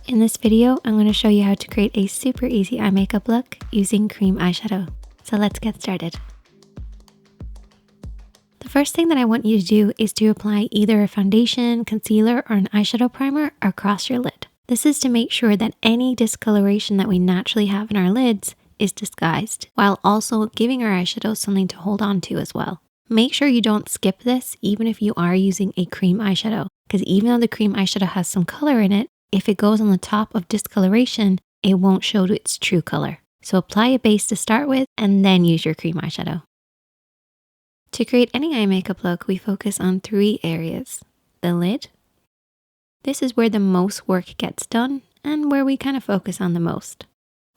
In this video, I'm going to show you how to create a super easy eye makeup look using cream eyeshadow. So let's get started. The first thing that I want you to do is to apply either a foundation, concealer, or an eyeshadow primer across your lid. This is to make sure that any discoloration that we naturally have in our lids is disguised, while also giving our eyeshadow something to hold on to as well. Make sure you don't skip this even if you are using a cream eyeshadow, because even though the cream eyeshadow has some color in it, if it goes on the top of discoloration, it won't show its true color. So apply a base to start with and then use your cream eyeshadow. To create any eye makeup look, we focus on 3 areas. The lid. This is where the most work gets done and where we kind of focus on the most.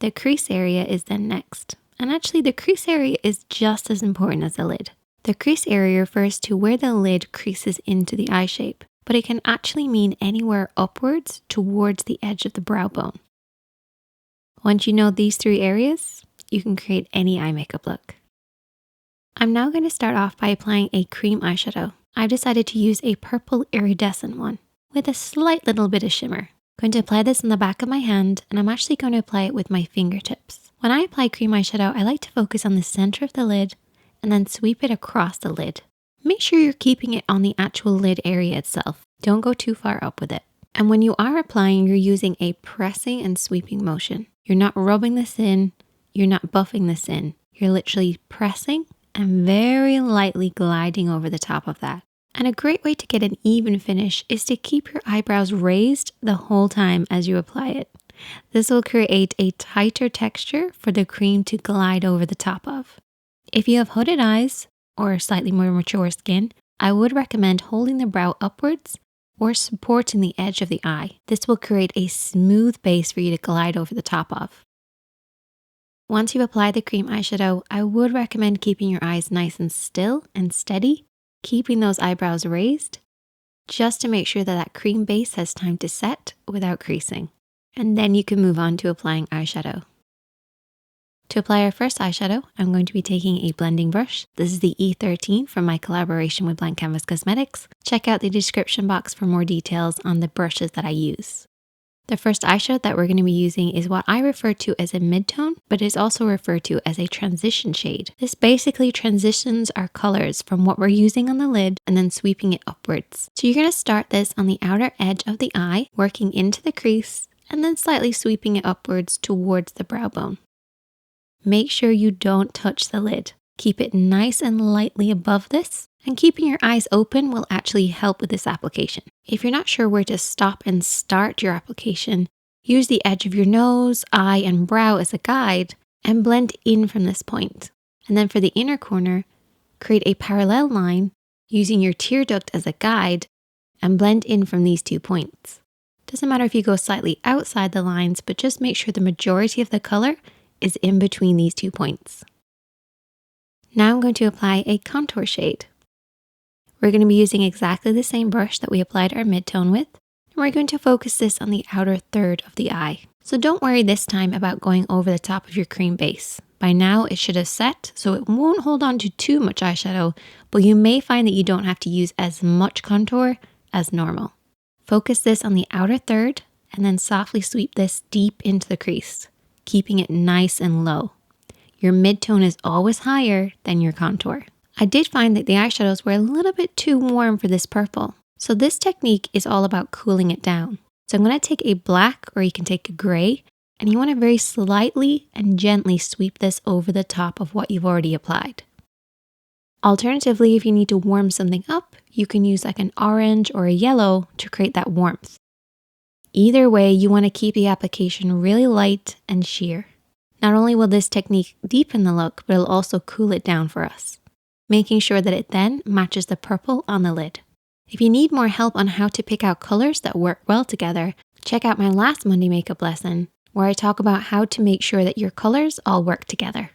The crease area is then next. And actually the crease area is just as important as the lid. The crease area refers to where the lid creases into the eye shape, but it can actually mean anywhere upwards towards the edge of the brow bone. Once you know these 3 areas, you can create any eye makeup look. I'm now going to start off by applying a cream eyeshadow. I've decided to use a purple iridescent one with a slight little bit of shimmer. I'm going to apply this on the back of my hand, and I'm actually going to apply it with my fingertips. When I apply cream eyeshadow, I like to focus on the center of the lid and then sweep it across the lid. Make sure you're keeping it on the actual lid area itself. Don't go too far up with it. And when you are applying, you're using a pressing and sweeping motion. You're not rubbing this in, you're not buffing this in. You're literally pressing and very lightly gliding over the top of that. And a great way to get an even finish is to keep your eyebrows raised the whole time as you apply it. This will create a tighter texture for the cream to glide over the top of. If you have hooded eyes or slightly more mature skin, I would recommend holding the brow upwards or supporting the edge of the eye. This will create a smooth base for you to glide over the top of. Once you've applied the cream eyeshadow, I would recommend keeping your eyes nice and still and steady, keeping those eyebrows raised, just to make sure that that cream base has time to set without creasing. And then you can move on to applying eyeshadow. To apply our first eyeshadow, I'm going to be taking a blending brush. This is the E13 from my collaboration with Blank Canvas Cosmetics. Check out the description box for more details on the brushes that I use. The first eyeshadow that we're going to be using is what I refer to as a mid-tone, but is also referred to as a transition shade. This basically transitions our colors from what we're using on the lid and then sweeping it upwards. So you're going to start this on the outer edge of the eye, working into the crease, and then slightly sweeping it upwards towards the brow bone. Make sure you don't touch the lid. Keep it nice and lightly above this, and keeping your eyes open will actually help with this application. If you're not sure where to stop and start your application, use the edge of your nose, eye, and brow as a guide and blend in from this point. And then for the inner corner, create a parallel line using your tear duct as a guide and blend in from these 2 points. Doesn't matter if you go slightly outside the lines, but just make sure the majority of the color is in between these 2 points. Now I'm going to apply a contour shade. We're going to be using exactly the same brush that we applied our mid-tone with, and we're going to focus this on the outer third of the eye. So don't worry this time about going over the top of your cream base. By now it should have set, so it won't hold on to too much eyeshadow, but you may find that you don't have to use as much contour as normal. Focus this on the outer third, and then softly sweep this deep into the crease, keeping it nice and low. Your mid-tone is always higher than your contour. I did find that the eyeshadows were a little bit too warm for this purple. So this technique is all about cooling it down. So I'm going to take a black, or you can take a gray, and you want to very slightly and gently sweep this over the top of what you've already applied. Alternatively, if you need to warm something up, you can use like an orange or a yellow to create that warmth. Either way, you want to keep the application really light and sheer. Not only will this technique deepen the look, but it'll also cool it down for us, making sure that it then matches the purple on the lid. If you need more help on how to pick out colors that work well together, check out my last Monday makeup lesson, where I talk about how to make sure that your colors all work together.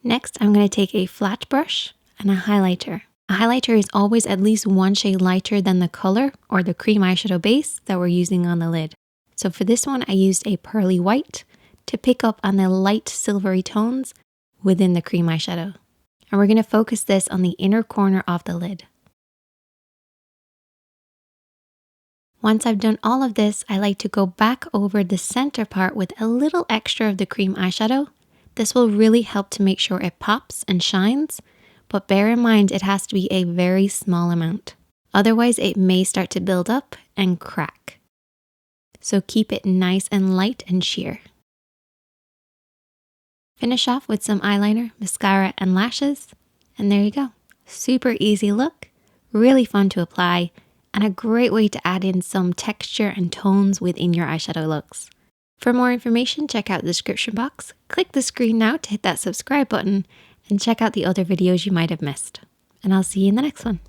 Next, I'm going to take a flat brush and a highlighter. A highlighter is always at least 1 shade lighter than the color or the cream eyeshadow base that we're using on the lid. So for this one, I used a pearly white to pick up on the light silvery tones within the cream eyeshadow. And we're going to focus this on the inner corner of the lid. Once I've done all of this, I like to go back over the center part with a little extra of the cream eyeshadow. This will really help to make sure it pops and shines, but bear in mind it has to be a very small amount. Otherwise it may start to build up and crack. So keep it nice and light and sheer. Finish off with some eyeliner, mascara, and lashes, and there you go. Super easy look, really fun to apply, and a great way to add in some texture and tones within your eyeshadow looks. For more information, check out the description box, click the screen now to hit that subscribe button, and check out the other videos you might have missed. And I'll see you in the next one.